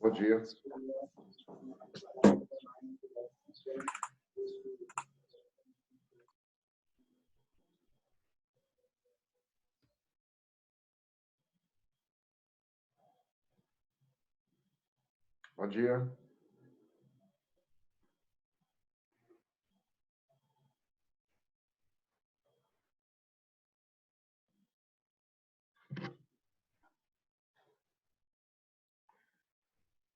Bom dia. Bom dia.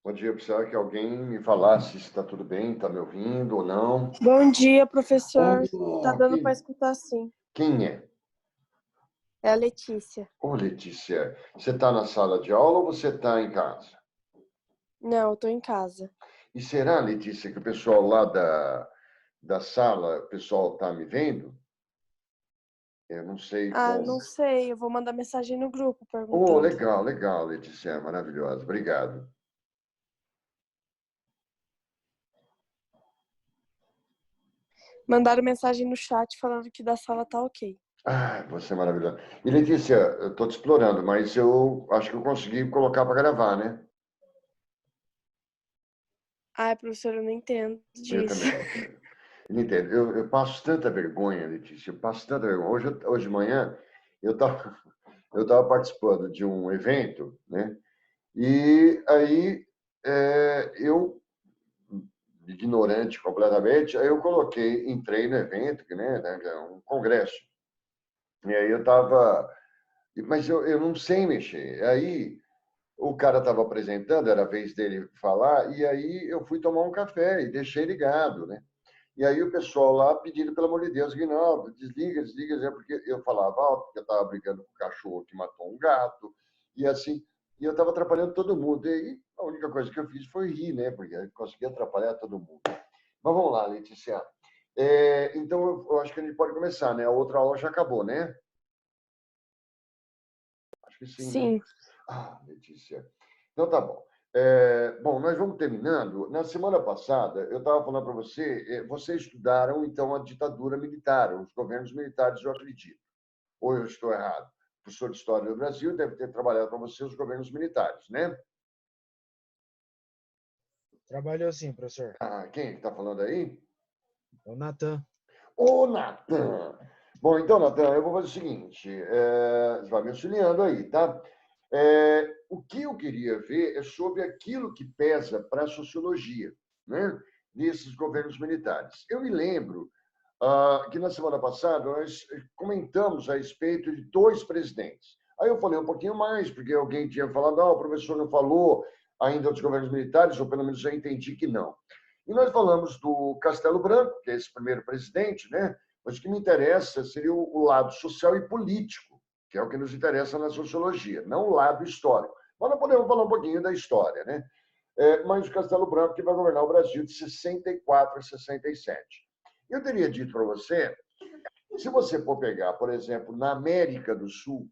Bom dia, precisava que alguém me falasse se está tudo bem, está me ouvindo ou não. Bom dia, professor. Tá dando quem, para escutar sim. quem é? É a Letícia. Ô, Letícia, você está na sala de aula ou você está em casa? Não, eu tô em casa. E será, Letícia, que o pessoal lá da sala, o pessoal está me vendo? Eu não sei como. Não sei. Eu vou mandar mensagem no grupo Oh, perguntando. legal, legal, Letícia, maravilhosa. Obrigado. Mandaram mensagem no chat falando que da sala tá ok. Ah, você é maravilhosa. E, Letícia, eu estou te explorando, mas eu acho que eu consegui colocar para gravar, né? Professor, eu não entendo Eu disso. também não entendo. Não entendo. Eu passo tanta vergonha, Letícia, eu passo tanta vergonha. Hoje de manhã, eu tava participando de um evento, né? E aí, eu, ignorante completamente, aí eu entrei no evento, que é um congresso. E aí eu estava... Mas eu não sei mexer. Aí o cara estava apresentando, era a vez dele falar, e aí eu fui tomar um café e deixei ligado, né? E aí o pessoal lá pedindo, pelo amor de Deus, que não, desliga, desliga, porque eu falava alto, porque eu estava brigando com o cachorro que matou um gato, e assim, e eu estava atrapalhando todo mundo. E aí a única coisa que eu fiz foi rir, né? Porque eu consegui atrapalhar todo mundo. Mas vamos lá, Letícia. Então, eu acho que a gente pode começar, né? A outra aula já acabou, né? Acho que sim, né? Sim. Ah, Letícia. Então, tá bom. Bom, nós vamos terminando. Na semana passada, eu estava falando para você, vocês estudaram, então, a ditadura militar, os governos militares, eu acredito. Ou eu estou errado? O professor de História do Brasil deve ter trabalhado para você os governos militares, né? Trabalhou sim, professor. Ah, quem está falando aí? É o Natan. Ô, Natan! Bom, então, Natan, eu vou fazer o seguinte, você vai me auxiliando aí, tá? O que eu queria ver é sobre aquilo que pesa para a sociologia, né? Desses governos militares. Eu me lembro que na semana passada nós comentamos a respeito de dois presidentes. Aí eu falei um pouquinho mais, porque alguém tinha falado, não, o professor não falou ainda dos governos militares, ou pelo menos já entendi que não. E nós falamos do Castelo Branco, que é esse primeiro presidente, né? Mas o que me interessa seria o lado social e político, que é o que nos interessa na sociologia, não o lado histórico. Mas nós podemos falar um pouquinho da história, né? Mas o Castelo Branco que vai governar o Brasil de 64 a 67. Eu teria dito para você, se você for pegar, por exemplo, na América do Sul,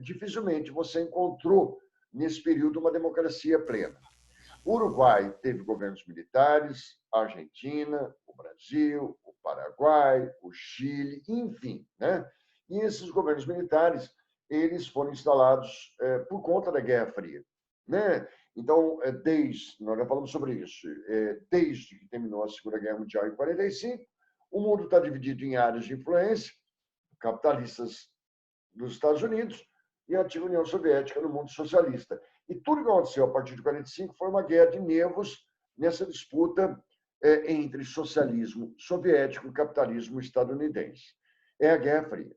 dificilmente você encontrou nesse período uma democracia plena. O Uruguai teve governos militares, a Argentina, o Brasil, o Paraguai, o Chile, enfim, né? E esses governos militares, eles foram instalados por conta da Guerra Fria, né? Então, nós já falamos sobre isso, desde que terminou a Segunda Guerra Mundial em 45, o mundo está dividido em áreas de influência, capitalistas dos Estados Unidos, e a antiga União Soviética no mundo socialista. E tudo que aconteceu a partir de 1945 foi uma guerra de nervos nessa disputa entre socialismo soviético e capitalismo estadunidense. É a Guerra Fria.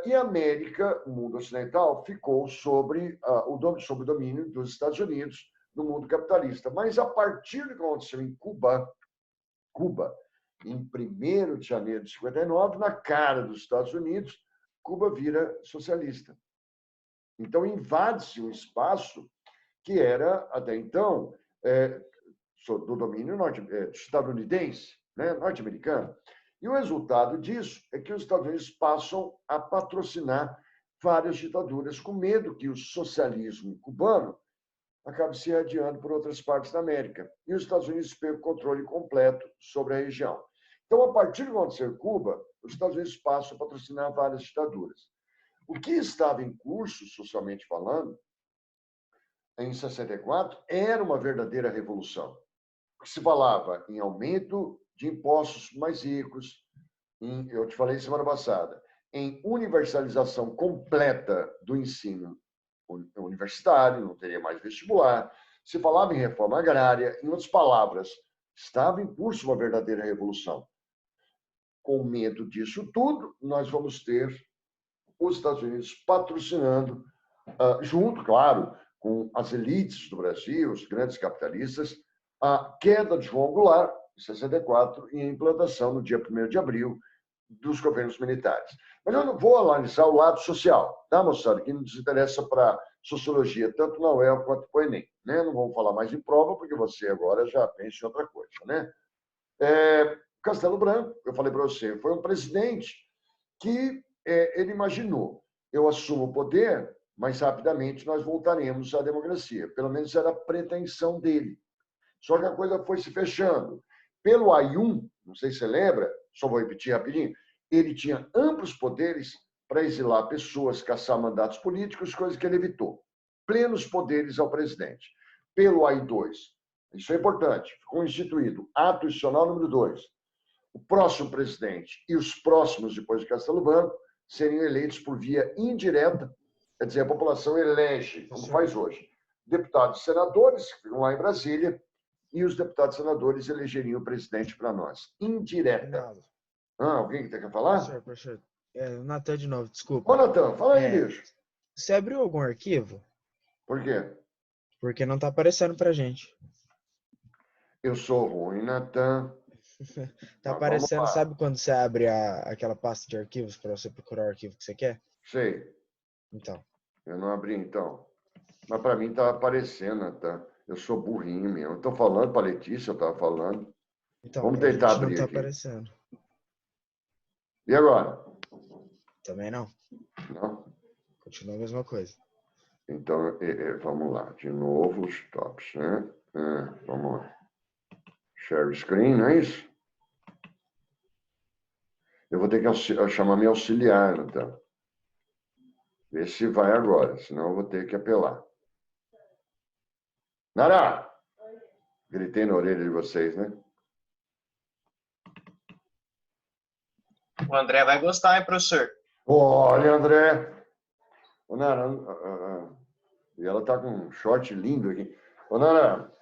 E a América, o mundo ocidental, ficou sob o domínio dos Estados Unidos no mundo capitalista. Mas a partir do que aconteceu em Cuba, em 1º de janeiro de 59, na cara dos Estados Unidos, Cuba vira socialista. Então, invade-se um espaço que era, até então, do domínio estadunidense, né, norte-americano. E o resultado disso é que os Estados Unidos passam a patrocinar várias ditaduras, com medo que o socialismo cubano acabe se adiando por outras partes da América. E os Estados Unidos pegam o controle completo sobre a região. Então, a partir de acontecer em Cuba, os Estados Unidos passam a patrocinar várias ditaduras. O que estava em curso, socialmente falando, em 64, era uma verdadeira revolução. Se falava em aumento de impostos mais ricos, eu te falei semana passada, em universalização completa do ensino universitário, não teria mais vestibular, se falava em reforma agrária, em outras palavras, estava em curso uma verdadeira revolução. Com medo disso tudo, nós vamos ter os Estados Unidos patrocinando, junto, claro, com as elites do Brasil, os grandes capitalistas, a queda de João Goulart, em 64, e a implantação, no dia 1º de abril, dos governos militares. Mas eu não vou analisar o lado social, tá, moçada? Que nos interessa para sociologia, tanto na UEL quanto para o Enem. Né? Não vamos falar mais em prova, porque você agora já pensa em outra coisa. Né? Castelo Branco, eu falei para você, foi um presidente que ele imaginou, eu assumo o poder, mas rapidamente nós voltaremos à democracia. Pelo menos era a pretensão dele. Só que a coisa foi se fechando. Pelo AI-1, não sei se você lembra, só vou repetir rapidinho, ele tinha amplos poderes para exilar pessoas, caçar mandatos políticos, coisa que ele evitou. Plenos poderes ao presidente. Pelo AI-2, isso é importante, ficou instituído ato institucional número 2. O próximo presidente e os próximos depois de Castelo Branco seriam eleitos por via indireta, quer dizer, a população elege, como faz hoje, deputados e senadores, que ficam lá em Brasília, e os deputados e senadores elegeriam o presidente para nós. Indireta. Alguém que quer falar? Professor. O Natan de novo, desculpa. Ô, Natan, fala aí, bicho. Você abriu algum arquivo? Por quê? Porque não está aparecendo pra gente. Eu sou ruim, Natan. Tá aparecendo, sabe quando você abre aquela pasta de arquivos para você procurar o arquivo que você quer? Sei. Então. Eu não abri, então. Mas para mim tá aparecendo, Natan. Eu sou burrinho mesmo. Eu tô falando para Letícia, eu tava falando. Então, vamos tentar abrir não tá aqui. Aparecendo. E agora? Também não. Não? Continua a mesma coisa. Então, vamos lá. De novo os tops, né? Vamos lá. Share screen, não é isso? Eu vou ter que chamar meu auxiliar, então. Ver se vai agora, senão eu vou ter que apelar. Nara! Gritei na orelha de vocês, né? O André vai gostar, hein, professor? Olha, André! Ô, Nara, e ela tá com um short lindo aqui. Ô, Nara,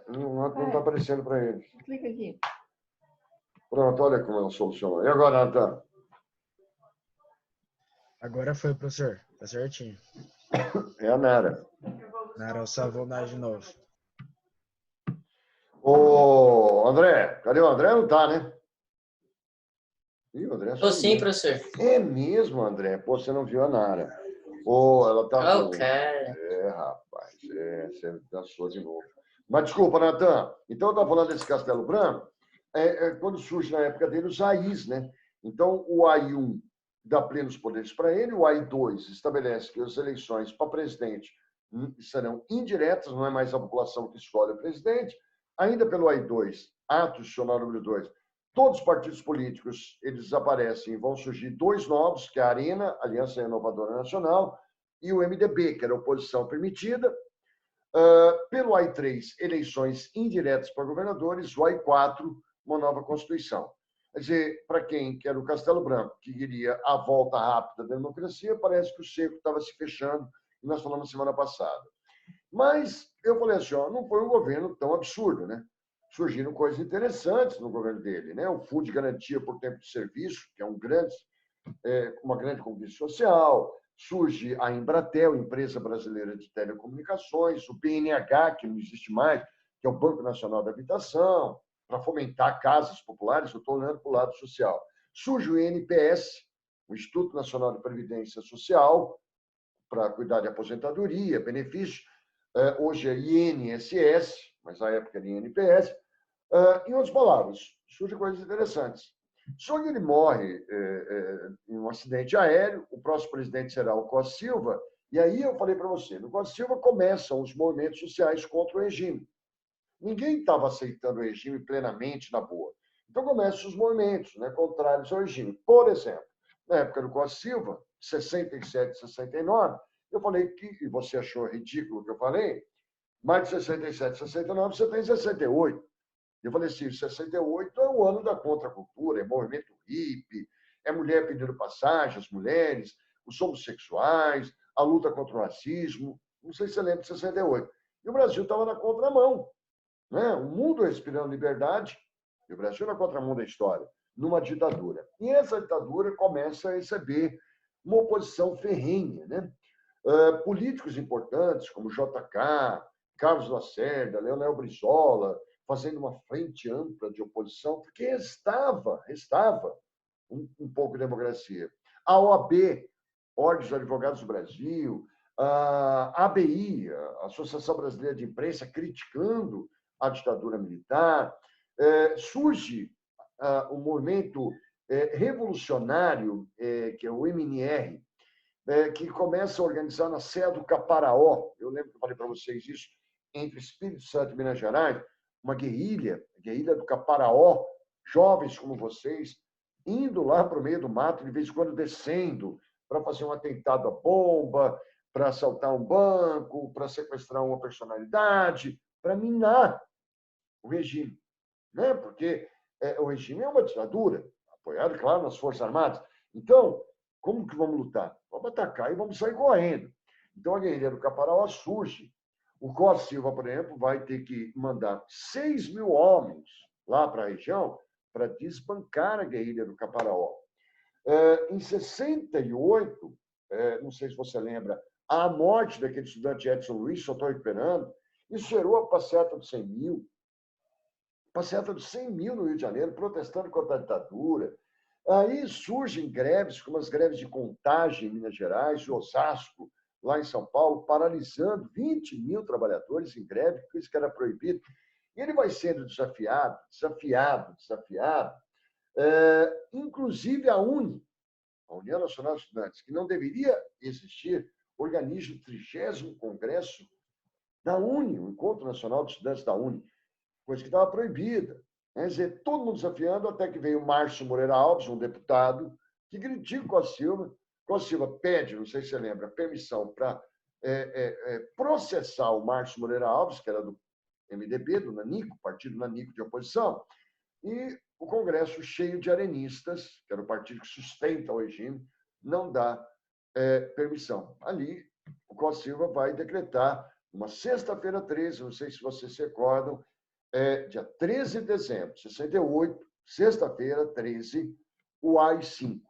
não tá aparecendo para eles. Clica aqui. Pronto, olha como ela solucionou. E agora, Natan? Agora foi, professor. Tá certinho. É a Nara. Nara, eu só vou dar de novo. Ô, André, cadê o André? Não tá, né? Ih, o André Tô sim, professor. É mesmo, André? Pô, você não viu a Nara. Ô, ela tá... Ô, cara. Rapaz, você dançou de novo. Mas desculpa, Natan. Então, eu estava falando desse Castelo Branco, quando surge na época dele os AIs, né? Então, o AI-1 dá plenos poderes para ele, o AI-2 estabelece que as eleições para presidente serão indiretas, não é mais a população que escolhe o presidente. Ainda pelo AI-2, ato institucional número 2, todos os partidos políticos eles desaparecem e vão surgir dois novos, que é a Arena, Aliança Renovadora Nacional, e o MDB, que era a oposição permitida. Pelo AI-3, eleições indiretas para governadores, o AI-4, uma nova Constituição. Quer dizer, para quem quer o Castelo Branco, que queria a volta rápida da democracia, parece que o cerco estava se fechando, e nós falamos semana passada. Mas eu falei assim, ó, não foi um governo tão absurdo, né? Surgiram coisas interessantes no governo dele, né? O Fundo de Garantia por Tempo de Serviço, que é uma grande conquista social, surge a Embratel, Empresa Brasileira de Telecomunicações, o BNH, que não existe mais, que é o Banco Nacional da Habitação, para fomentar casas populares, eu estou olhando para o lado social. Surge o INPS, o Instituto Nacional de Previdência Social, para cuidar de aposentadoria, benefícios. Hoje é INSS, mas na época era INPS. Em outras palavras, surgem coisas interessantes. Só que ele morre em um acidente aéreo, o próximo presidente será o Costa Silva, e aí eu falei para você, no Costa Silva começam os movimentos sociais contra o regime. Ninguém estava aceitando o regime plenamente na boa. Então começam os movimentos, né, contrários ao regime. Por exemplo, na época do Costa Silva, 67, 69, eu falei que, e você achou ridículo o que eu falei, mais de 67, 69, você tem 68. Eu falei assim, 68 é o ano da contracultura, é movimento hippie, é mulher pedindo passagem, as mulheres, os homossexuais, a luta contra o racismo. Não sei se você lembra de 68. E o Brasil estava na contramão, né? O mundo respirando liberdade, e o Brasil na contramão da história, numa ditadura. E essa ditadura começa a receber uma oposição ferrenha, né? Políticos importantes, como JK, Carlos Lacerda, Leonel Brizola, fazendo uma frente ampla de oposição, porque restava um pouco de democracia. A OAB, Ordem dos Advogados do Brasil, a ABI, a Associação Brasileira de Imprensa, criticando a ditadura militar. Surge um movimento revolucionário, que é o MNR, que começa a organizar na Serra do Caparaó. Eu lembro que eu falei para vocês isso, entre Espírito Santo e Minas Gerais, uma guerrilha, a guerrilha do Caparaó, jovens como vocês, indo lá para o meio do mato, de vez em quando descendo, para fazer um atentado à bomba, para assaltar um banco, para sequestrar uma personalidade, para minar o regime. Né? Porque o regime é uma ditadura, apoiado, claro, nas Forças Armadas. Então, como que vamos lutar? Vamos atacar e vamos sair correndo. Então, a guerrilha do Caparaó surge. O Costa Silva, por exemplo, vai ter que mandar 6 mil homens lá para a região para desbancar a guerrilha do Caparaó. Em 68, não sei se você lembra, a morte daquele estudante Edson Luiz, só estou recuperando, isso gerou a passeata dos 100 mil. Passeata dos 100 mil no Rio de Janeiro, protestando contra a ditadura. Aí surgem greves, como as greves de Contagem em Minas Gerais, de Osasco, lá em São Paulo, paralisando 20 mil trabalhadores em greve, porque isso que era proibido. E ele vai sendo desafiado. Inclusive a UNE, a União Nacional de Estudantes, que não deveria existir, organiza o 30º Congresso da UNE, o Encontro Nacional de Estudantes da UNE, coisa que estava proibida. Quer dizer, todo mundo desafiando, até que veio o Márcio Moreira Alves, um deputado, que critica o Costa Silva. Costa Silva pede, não sei se você lembra, permissão para processar o Márcio Moreira Alves, que era do MDB, do Nanico, partido Nanico de oposição, e o Congresso cheio de arenistas, que era o partido que sustenta o regime, não dá permissão. Ali, o Costa Silva vai decretar, uma sexta-feira 13, não sei se vocês se recordam, dia 13 de dezembro de 68, sexta-feira 13, o AI-5.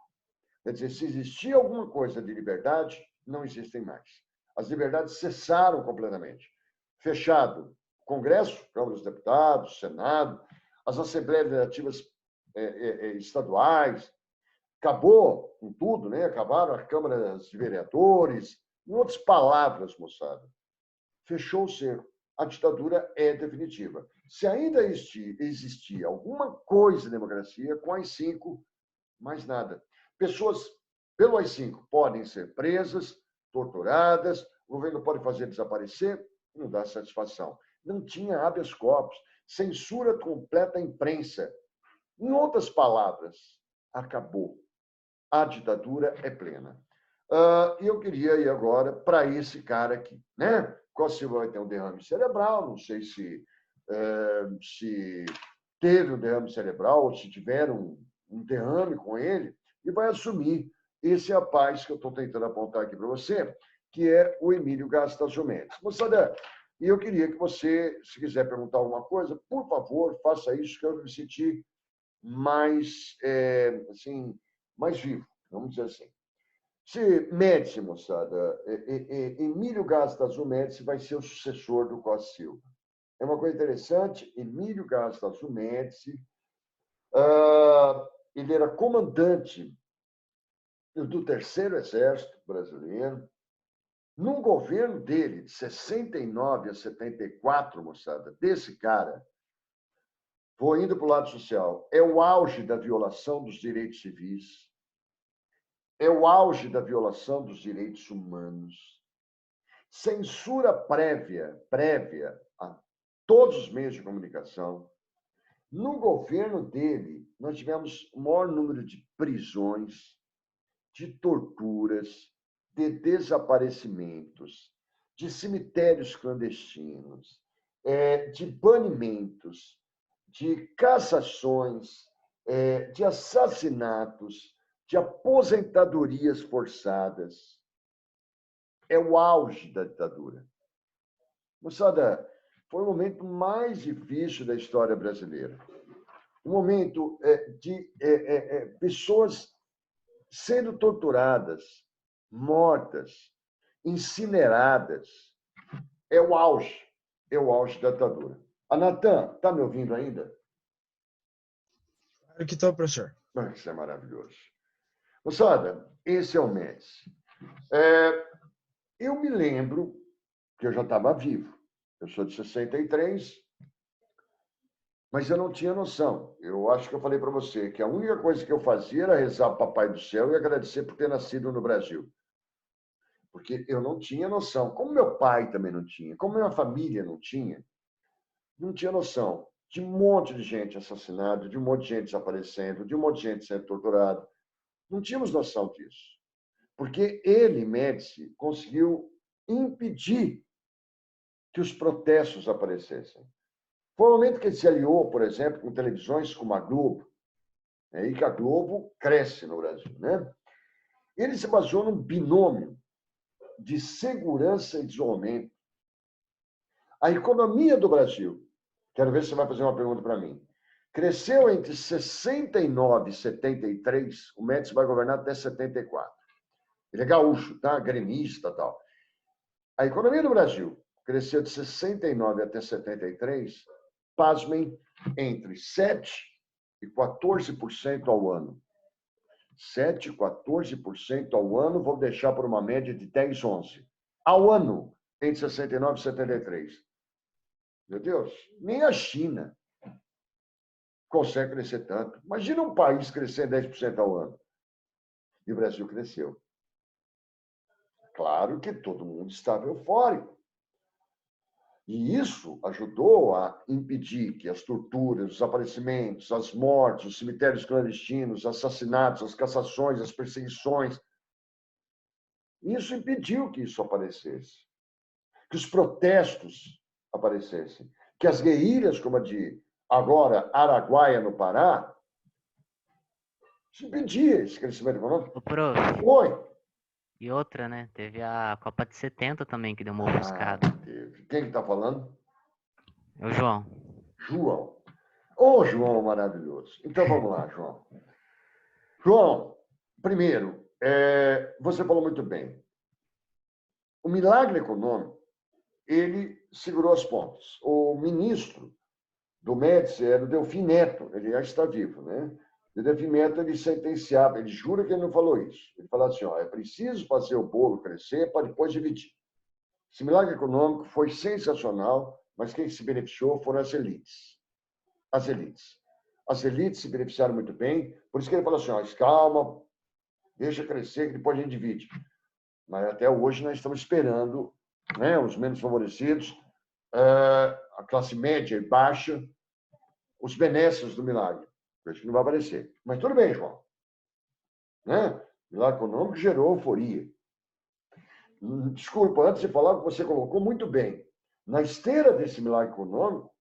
Quer dizer, se existia alguma coisa de liberdade, não existem mais. As liberdades cessaram completamente. Fechado o Congresso, Câmara dos Deputados, Senado, as Assembleias Legislativas estaduais, acabou com tudo, né? Acabaram as câmaras de vereadores. Em outras palavras, moçada, fechou o cerco. A ditadura é definitiva. Se ainda existia alguma coisa de democracia, com AI-5, mais nada. Pessoas, pelo AI-5, podem ser presas, torturadas, o governo pode fazer desaparecer, não dá satisfação. Não tinha habeas corpus, censura completa à imprensa. Em outras palavras, acabou. A ditadura é plena. E eu queria ir agora para esse cara aqui, né? Costa Silva vai ter um derrame cerebral, não sei se teve um derrame cerebral ou se tiveram um derrame com ele e vai assumir esse rapaz que eu estou tentando apontar aqui para você, que é o Emílio Gastazzo Médici. Moçada, e eu queria que você, se quiser perguntar alguma coisa, por favor, faça isso, que eu me senti mais, assim, mais vivo, vamos dizer assim. Se Médici, moçada, Emílio Gastazzo Médici vai ser o sucessor do Costa Silva. É uma coisa interessante, Emílio Gastazzo Médici, ele era comandante do Terceiro Exército Brasileiro. No governo dele, de 69 a 74, moçada, desse cara, vou indo para o lado social, é o auge da violação dos direitos civis, é o auge da violação dos direitos humanos, censura prévia a todos os meios de comunicação. No governo dele, nós tivemos o maior número de prisões, de torturas, de desaparecimentos, de cemitérios clandestinos, de banimentos, de cassações, de assassinatos, de aposentadorias forçadas. É o auge da ditadura. Moçada, foi o momento mais difícil da história brasileira. Um momento de pessoas sendo torturadas, mortas, incineradas. É o auge da ditadura. Natan, está me ouvindo ainda? Claro que estou, professor. Isso é maravilhoso. Moçada, esse é o Médici. Eu me lembro que eu já estava vivo. Eu sou de 63, mas eu não tinha noção. Eu acho que eu falei para você que a única coisa que eu fazia era rezar para o Papai do Céu e agradecer por ter nascido no Brasil. Porque eu não tinha noção. Como meu pai também não tinha, como minha família não tinha noção de um monte de gente assassinada, de um monte de gente desaparecendo, de um monte de gente sendo torturada. Não tínhamos noção disso. Porque ele, Médici, conseguiu impedir que os protestos aparecessem. Foi o momento que ele se aliou, por exemplo, com televisões como a Globo, e que a Globo cresce no Brasil, né? Ele se baseou num binômio de segurança e isolamento. A economia do Brasil, quero ver se você vai fazer uma pergunta para mim, cresceu entre 69 e 73, o Médici vai governar até 74. Ele é gaúcho, tá? Gremista e tal. A economia do Brasil cresceu de 69 até 73, pasmem, entre 7% e 14% ao ano. 7% e 14% ao ano, vou deixar por uma média de 10, 11%. Ao ano, entre 69 e 73. Meu Deus, nem a China consegue crescer tanto. Imagina um país crescer 10% ao ano. E o Brasil cresceu. Claro que todo mundo estava eufórico. E isso ajudou a impedir que as torturas, os desaparecimentos, as mortes, os cemitérios clandestinos, os assassinatos, as cassações, as perseguições. Isso impediu que isso aparecesse. Que os protestos aparecessem. Que as guerrilhas, como a de agora Araguaia, no Pará, isso impedia esse crescimento econômico. Ô, prof. Oi. E outra, né? Teve a Copa de 70 também, que deu uma ofuscada. Teve. Quem está falando? É o João. João. Ô, João maravilhoso. Então, vamos lá, João. João, primeiro, você falou muito bem. O milagre econômico, ele segurou as pontas. O ministro do Médici era o Delfim Neto, ele já está vivo, né? O Delfim Neto, ele sentenciava, ele jura que ele não falou isso. Ele falava assim, é preciso fazer o bolo crescer para depois dividir. Esse milagre econômico foi sensacional, mas quem se beneficiou foram as elites. As elites. As elites se beneficiaram muito bem, por isso que ele falou assim, calma, deixa crescer, que depois a gente divide. Mas até hoje nós estamos esperando, né, os menos favorecidos, a classe média e baixa, os benesses do milagre. Acho que não vai aparecer. Mas tudo bem, João. Né? O milagre econômico gerou euforia. Desculpa, antes de falar, você colocou muito bem. Na esteira desse milagre econômico,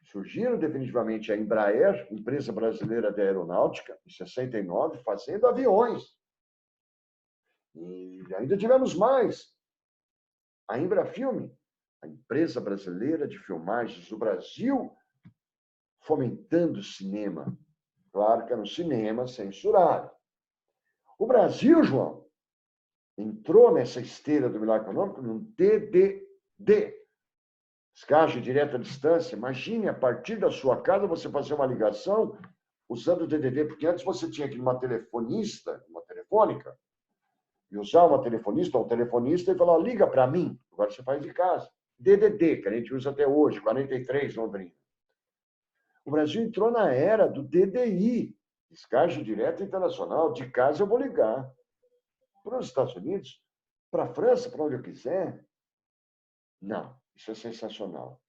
Surgiram definitivamente a Embraer, empresa brasileira de aeronáutica, em 69, fazendo aviões. E ainda tivemos mais. A Embrafilme, a empresa brasileira de filmagens do Brasil, fomentando o cinema. Claro que era um cinema censurado. O Brasil, João, entrou nessa esteira do milagre econômico no DDD. Descarte direta à distância. Imagine, a partir da sua casa, você fazer uma ligação usando o DDD, porque antes você tinha que ir numa telefonista, uma telefônica, e usar uma telefonista ou um telefonista e falar, liga para mim. Agora você faz de casa. DDD, que a gente usa até hoje, 43, Londrina. O Brasil entrou na era do DDI, descarte direta internacional. De casa eu vou ligar. Para os Estados Unidos, para a França, para onde eu quiser. Não, isso é sensacional.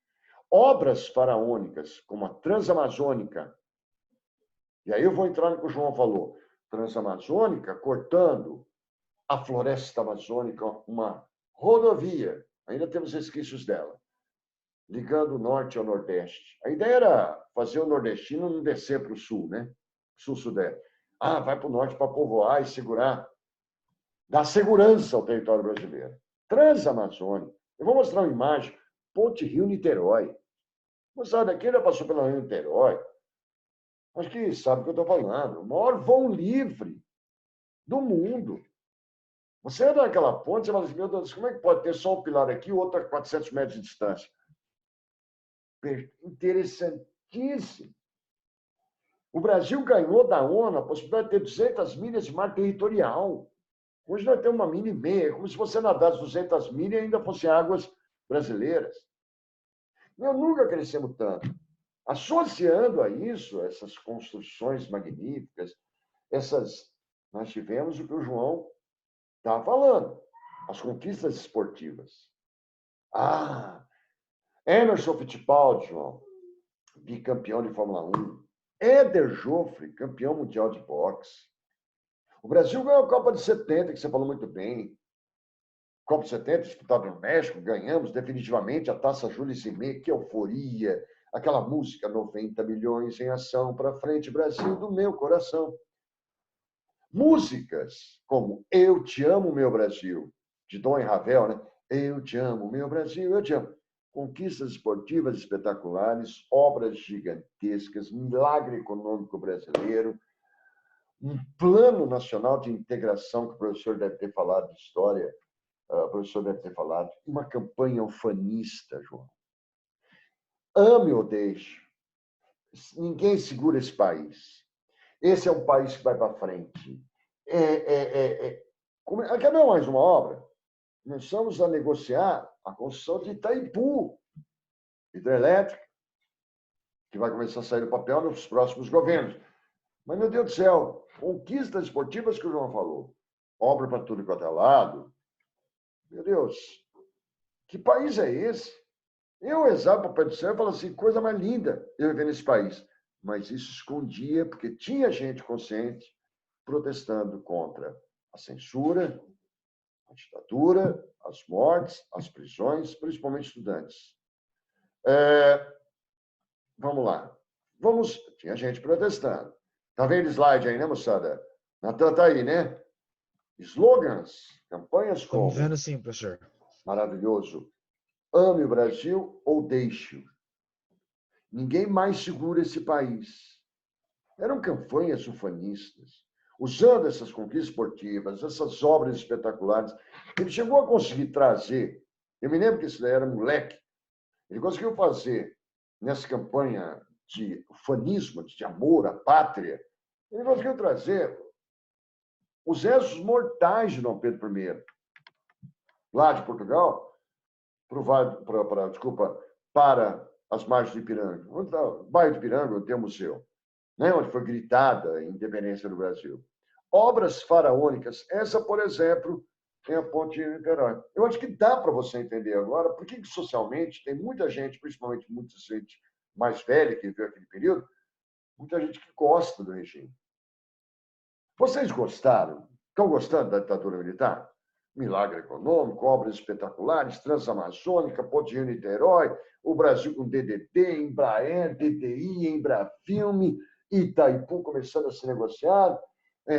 Obras faraônicas, como a Transamazônica. E aí eu vou entrar no que o João falou. Transamazônica, cortando a floresta amazônica, uma rodovia. Ainda temos resquícios dela. Ligando o norte ao nordeste. A ideia era fazer o nordestino não descer para o sul, né? Sul-sudeste. Ah, vai para o norte para povoar e segurar. Dar segurança ao território brasileiro. Transamazônica. Eu vou mostrar uma imagem. Ponte Rio-Niterói. Moçada, aqui já passou pela Rio-Niterói. Acho que sabe o que eu estou falando. O maior voo livre do mundo. Você entra naquela ponte e fala assim, meu Deus, como é que pode ter só um pilar aqui e o outro a 400 metros de distância? Interessantíssimo. O Brasil ganhou da ONU a possibilidade de ter 200 milhas de mar territorial. Hoje nós temos uma milha e meia, como se você nadasse 200 milhas e ainda fossem águas brasileiras. Nós nunca crescemos tanto. Associando a isso, essas construções magníficas, nós tivemos o que o João estava falando, as conquistas esportivas. Emerson Fittipaldi, João, bicampeão de Fórmula 1. Éder Joffre, campeão mundial de boxe. O Brasil ganhou a Copa de 70, que você falou muito bem. Copa de 70, disputada no México, ganhamos definitivamente a Taça Júlio Cimê, que euforia. Aquela música, 90 milhões em ação para frente, Brasil do meu coração. Músicas como Eu Te Amo, Meu Brasil, de Dom e Ravel, né? Eu te amo, meu Brasil, eu te amo. Conquistas esportivas espetaculares, obras gigantescas, milagre econômico brasileiro, um plano nacional de integração, que o professor deve ter falado de história, o professor deve ter falado, uma campanha ufanista, João. Ame ou deixe. Ninguém segura esse país. Esse é um país que vai para frente. Quer ver mais uma obra? Nós estamos a negociar a construção de Itaipu, hidrelétrica, que vai começar a sair do papel nos próximos governos. Mas, meu Deus do céu, conquistas esportivas que o João falou. Obra para tudo quanto é lado. Meu Deus, que país é esse? Eu exalo para o Pai do Céu e falo assim, coisa mais linda eu viver nesse país. Mas isso escondia, porque tinha gente consciente protestando contra a censura, a ditadura, as mortes, as prisões, principalmente estudantes. Vamos lá. Tinha gente protestando. Está vendo o slide aí, né, moçada? Natan está aí, né? Slogans, campanhas como... Estamos vendo sim, professor. Maravilhoso. Ame o Brasil ou deixe-o. Ninguém mais segura esse país. Eram campanhas ufanistas. Usando essas conquistas esportivas, essas obras espetaculares, ele chegou a conseguir trazer, eu me lembro que esse daí era moleque, ele conseguiu fazer, nessa campanha de ufanismo, de amor à pátria, ele conseguiu trazer os restos mortais de Dom Pedro I, lá de Portugal, para as margens de Ipiranga. O bairro de Ipiranga tem um museu, né, onde foi gritada a independência do Brasil. Obras faraônicas. Essa, por exemplo, tem a Ponte de Niterói. Eu acho que dá para você entender agora por que socialmente tem muita gente, principalmente muita gente mais velha que viveu aquele período, muita gente que gosta do regime. Vocês gostaram? Estão gostando da ditadura militar? milagre econômico, obras espetaculares, Transamazônica, Ponte Rio-Niterói, o Brasil com DDT, Embraer, DTI, Embrafilme, Itaipu começando a se negociar,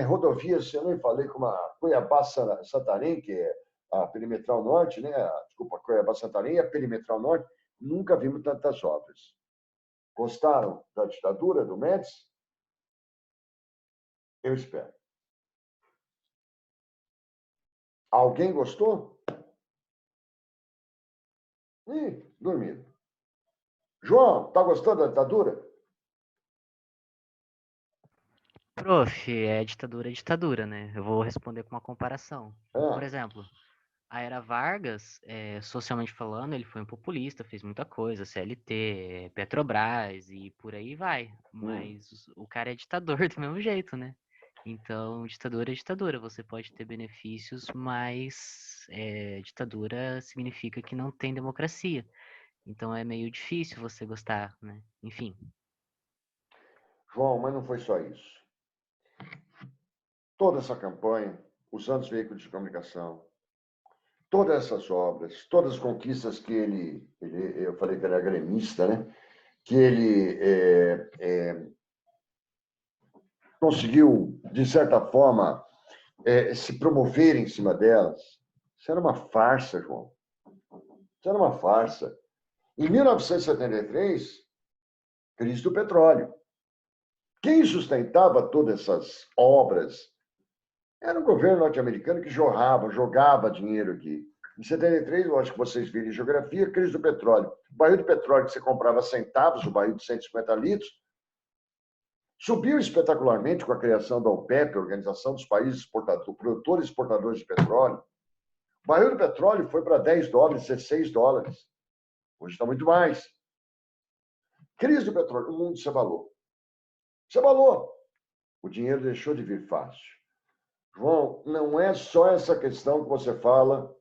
rodovias, eu nem falei como a Cuiabá-Santarém, que é a Perimetral Norte, né? Desculpa, Cuiabá-Santarém, a Perimetral Norte, nunca vimos tantas obras. Gostaram da ditadura do Médici? Eu espero. Alguém gostou? Ih, dormindo. João, tá gostando da ditadura? Prof, é ditadura, né? Eu vou responder com uma comparação. Por exemplo, a era Vargas, socialmente falando, ele foi um populista, fez muita coisa, CLT, Petrobras e por aí vai. Mas o cara é ditador do mesmo jeito, né? Então, ditadura é ditadura. Você pode ter benefícios, mas ditadura significa que não tem democracia. Então é meio difícil você gostar, né? Enfim. João, mas não foi só isso. Toda essa campanha, usando os veículos de comunicação, todas essas obras, todas as conquistas que eu falei que ele era gremista, né? Que ele conseguiu, de certa forma, se promover em cima delas. Isso era uma farsa, João. Isso era uma farsa. Em 1973, crise do petróleo. Quem sustentava todas essas obras era o governo norte-americano que jogava dinheiro aqui. Em 73, eu acho que vocês viram em geografia, crise do petróleo. O barril de petróleo que você comprava centavos, o barril de 150 litros, subiu espetacularmente com a criação da OPEP, Organização dos Países Produtores e Exportadores de Petróleo. O barril de petróleo foi para 10 dólares, 16 dólares. Hoje está muito mais. Crise do petróleo, o mundo se abalou. Se abalou. O dinheiro deixou de vir fácil. João, não é só essa questão que você fala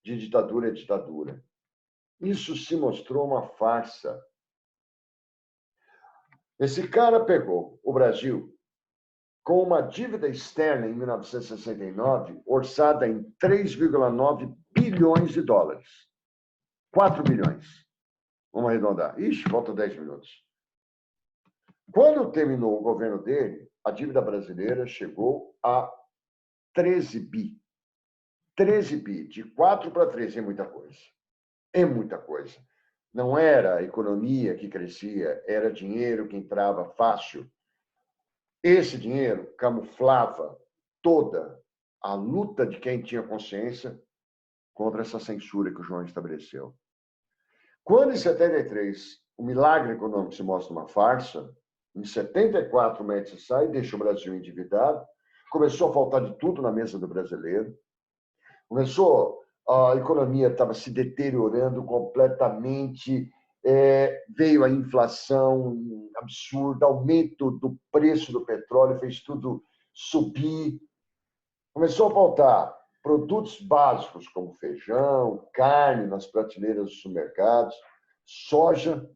de ditadura é ditadura. Isso se mostrou uma farsa. Esse cara pegou o Brasil com uma dívida externa em 1969 orçada em 3,9 bilhões de dólares. 4 bilhões. Vamos arredondar. Ixi, falta 10 minutos. Quando terminou o governo dele, a dívida brasileira chegou a 13 bi. 13 bi. De 4 para 13 é muita coisa. É muita coisa. Não era a economia que crescia, era dinheiro que entrava fácil. Esse dinheiro camuflava toda a luta de quem tinha consciência contra essa censura que o João estabeleceu. Quando, em 73, o milagre econômico se mostra uma farsa, em 74, o Médici sai, deixa o Brasil endividado, começou a faltar de tudo na mesa do brasileiro, a economia estava se deteriorando completamente, veio a inflação absurda, aumento do preço do petróleo, fez tudo subir. Começou a faltar produtos básicos como feijão, carne nas prateleiras dos supermercados, soja,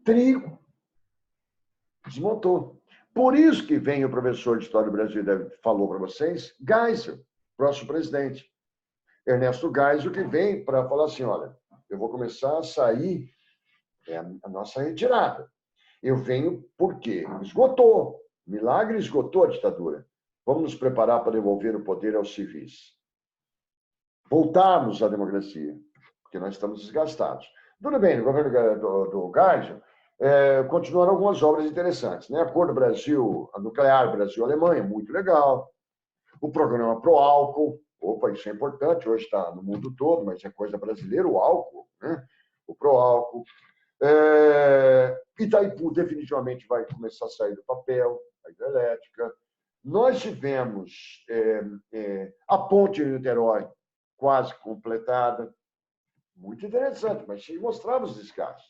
trigo. Desmontou. Por isso que vem o professor de História do Brasil, falou para vocês, Geisel, próximo presidente. Ernesto Geisel, que vem para falar assim, olha, eu vou começar a sair a nossa retirada. Eu venho porque esgotou, milagre esgotou a ditadura. Vamos nos preparar para devolver o poder aos civis. Voltarmos à democracia, porque nós estamos desgastados. Tudo bem, no governo do Geisel, continuaram algumas obras interessantes, né? Acordo Nuclear Brasil-Alemanha, muito legal. O programa Pro Álcool, opa, isso é importante, hoje está no mundo todo, mas é coisa brasileira, o álcool, né? O Pro Álcool. Itaipu definitivamente vai começar a sair do papel, a hidrelétrica. Nós tivemos a Ponte Rio-Niterói quase completada, muito interessante, mas mostrava os desgastes.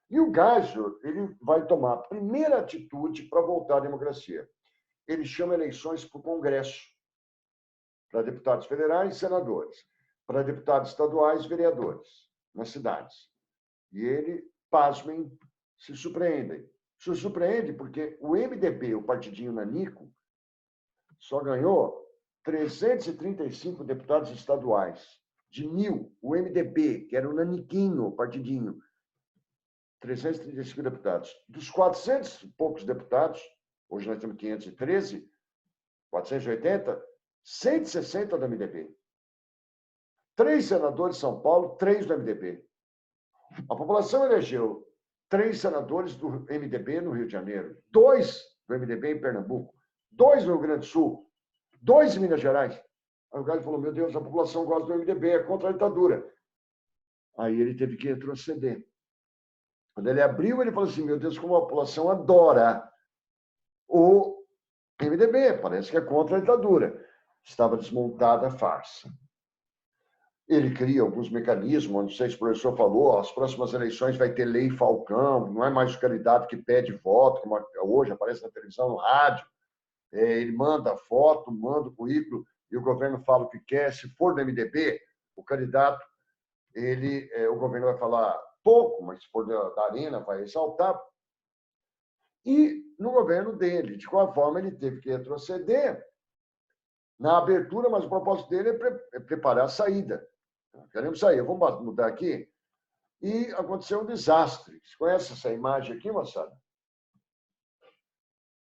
E o Geisel, ele vai tomar a primeira atitude para voltar à democracia. Ele chama eleições para o Congresso, para deputados federais e senadores, para deputados estaduais e vereadores nas cidades. E ele, pasmem, se surpreende. Se surpreende porque o MDB, o partidinho nanico, só ganhou 335 deputados estaduais. De 1.000, o MDB, que era o naniquinho, o partidinho, 335 deputados. Dos 400 e poucos deputados, hoje nós temos 513, 480, 160 do MDB. 3 senadores de São Paulo, 3 do MDB. A população elegeu 3 senadores do MDB no Rio de Janeiro, 2 do MDB em Pernambuco, 2 no Rio Grande do Sul, 2 em Minas Gerais. Aí o cara falou, meu Deus, a população gosta do MDB, é contra a ditadura. Aí ele teve que retroceder. Quando ele abriu, ele falou assim, meu Deus, como a população adora o MDB, parece que é contra a ditadura. Estava desmontada a farsa. Ele cria alguns mecanismos, não sei se o professor falou, as próximas eleições vai ter lei Falcão, não é mais o candidato que pede voto, como hoje aparece na televisão, no rádio. Ele manda a foto, manda o currículo, e o governo fala o que quer. Se for do MDB, o candidato, o governo vai falar pouco, mas se for da Arena, vai exaltar. E no governo dele, de qual forma ele teve que retroceder na abertura, mas o propósito dele é preparar a saída. Queremos sair, vamos mudar aqui. E aconteceu um desastre. Você conhece essa imagem aqui, moçada?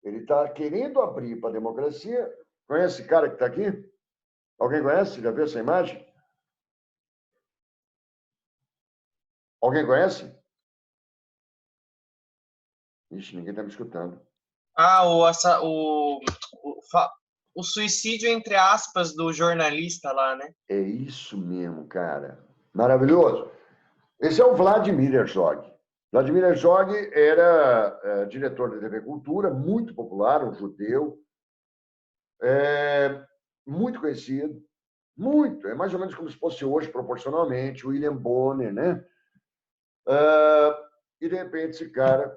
Ele está querendo abrir para a democracia. Conhece esse cara que está aqui? Alguém conhece? Já viu essa imagem? Alguém conhece? Ixi, ninguém está me escutando. O suicídio, entre aspas, do jornalista lá, né? É isso mesmo, cara. Maravilhoso. Esse é o Vladimir Herzog. Vladimir Herzog era diretor da TV Cultura, muito popular, um judeu, muito conhecido, muito. É mais ou menos como se fosse hoje, proporcionalmente, o William Bonner, né? E, de repente, esse cara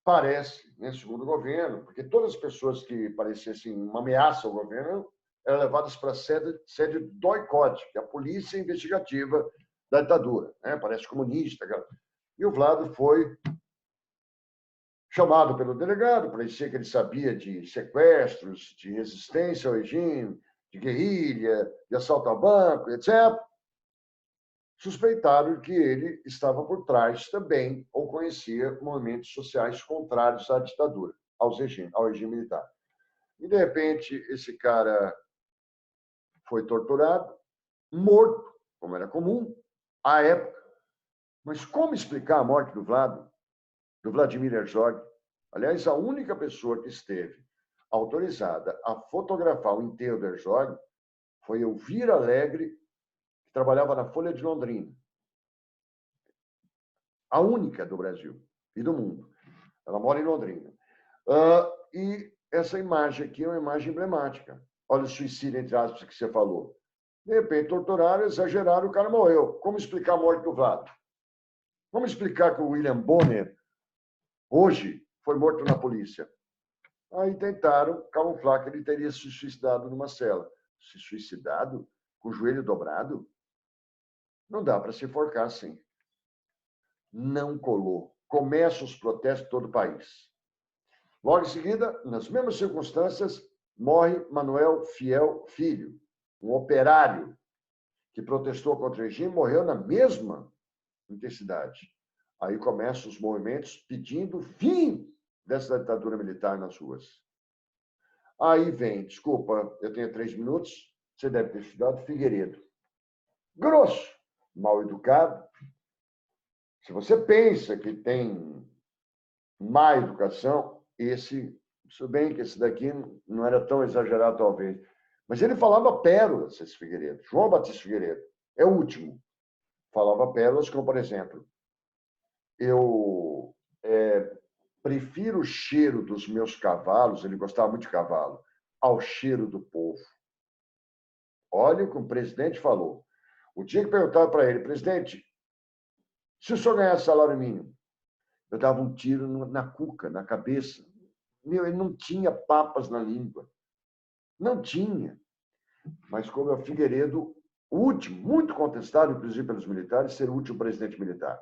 parece, né, segundo o governo, porque todas as pessoas que parecessem uma ameaça ao governo eram levadas para a sede do DOI-CODE, que é a polícia investigativa da ditadura, né? Parece comunista. Cara. E o Vlado foi chamado pelo delegado, parecia que ele sabia de sequestros, de resistência ao regime, de guerrilha, de assalto a banco, etc. Suspeitaram que ele estava por trás também, ou conhecia movimentos sociais contrários à ditadura, ao regime militar. E, de repente, esse cara foi torturado, morto, como era comum, à época. Mas como explicar a morte do Vladimir Herzog? Aliás, a única pessoa que esteve autorizada a fotografar o enterro do Herzog foi Elvira Alegre, que trabalhava na Folha de Londrina. A única do Brasil e do mundo. Ela mora em Londrina. E essa imagem aqui é uma imagem emblemática. Olha o suicídio, entre aspas, que você falou. De repente, torturaram, exageraram, o cara morreu. Como explicar a morte do Vlado? Como explicar que o William Bonner, hoje, foi morto na polícia? Aí tentaram camuflar que ele teria se suicidado numa cela. Se suicidado? Com o joelho dobrado? Não dá para se enforcar assim. Não colou. Começam os protestos em todo o país. Logo em seguida, nas mesmas circunstâncias, morre Manuel Fiel Filho, um operário que protestou contra o regime, morreu na mesma intensidade. Aí começam os movimentos pedindo o fim dessa ditadura militar nas ruas. Aí vem, desculpa, eu tenho 3 minutos, você deve ter estudado, Figueiredo. Grosso, mal educado. Se você pensa que tem má educação, se bem que esse daqui não era tão exagerado, talvez. Mas ele falava pérolas, esse Figueiredo. João Batista Figueiredo. É o último. Falava pérolas como, por exemplo, eu prefiro o cheiro dos meus cavalos, ele gostava muito de cavalo, ao cheiro do povo. Olha o que o presidente falou. O dia que perguntava para ele, presidente, se o senhor ganhasse salário mínimo, eu dava um tiro na cuca, na cabeça. Ele não tinha papas na língua. Não tinha. Mas como é o Figueiredo, o último, muito contestado, inclusive pelos militares, ser o último presidente militar.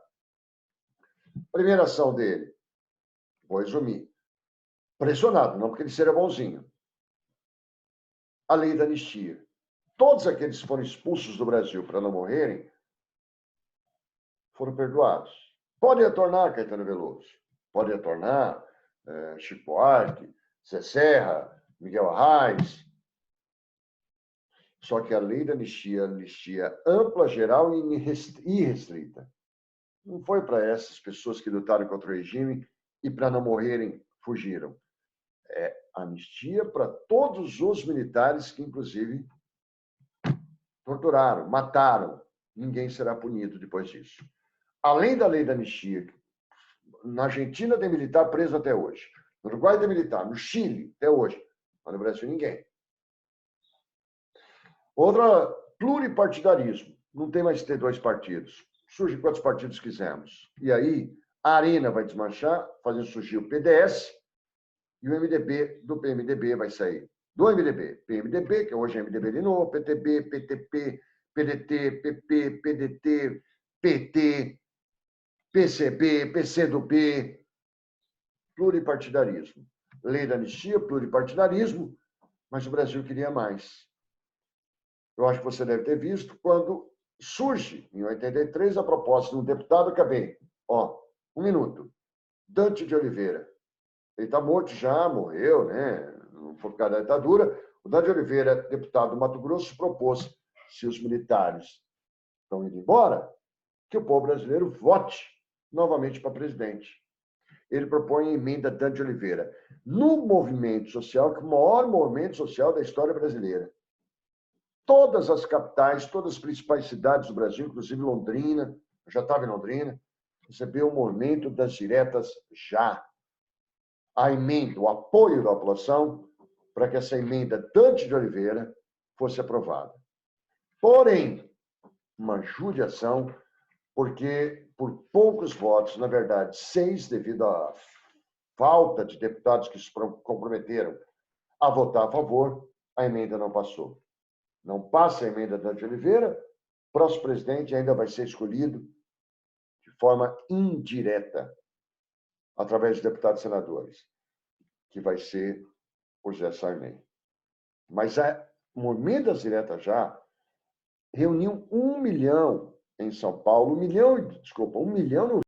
Primeira ação dele, vou resumir. Pressionado, não porque ele seria bonzinho. a lei da anistia. Todos aqueles que foram expulsos do Brasil para não morrerem foram perdoados. Pode retornar, Caetano Veloso. Pode retornar Chico Buarque, Zé Serra, Miguel Arraes. Só que a lei da anistia ampla, geral e irrestrita. Não foi para essas pessoas que lutaram contra o regime e para não morrerem, fugiram. É anistia para todos os militares que, inclusive, torturaram, mataram. Ninguém será punido depois disso. Além da lei da anistia, na Argentina tem militar preso até hoje. No Uruguai tem militar. No Chile, até hoje. Mas no Brasil, ninguém. Outra, pluripartidarismo. Não tem mais que ter 2 partidos. Surge quantos partidos quisermos. E aí, a arena vai desmanchar, fazendo surgir o PDS, e o MDB do PMDB vai sair. Do MDB. PMDB, que hoje é MDB de novo, PTB, PTP, PDT, PP, PDT, PT, PCB, PCdoB. Pluripartidarismo. Lei da anistia, pluripartidarismo, mas o Brasil queria mais. Eu acho que você deve ter visto quando surge, em 83, a proposta de um deputado, acabei. 1 minuto. Dante de Oliveira. Ele está morto já, morreu, né? Não foi por causa da ditadura. O Dante de Oliveira, deputado do Mato Grosso, propôs, se os militares estão indo embora, que o povo brasileiro vote novamente para presidente. Ele propõe a emenda Dante de Oliveira. No movimento social, que é o maior movimento social da história brasileira. Todas as capitais, todas as principais cidades do Brasil, inclusive Londrina, eu já estava em Londrina, recebeu o movimento das diretas já. A emenda, o apoio da população para que essa emenda Dante de Oliveira fosse aprovada. Porém, uma judiação, porque por poucos votos, na verdade, 6, devido à falta de deputados que se comprometeram a votar a favor, a emenda não passou. Não passa a emenda Dante de Oliveira, o próximo presidente ainda vai ser escolhido de forma indireta, através de deputados e senadores, que vai ser o José Sarney. Mas a movimento das diretas já reuniu 1 milhão em São Paulo, 1 milhão no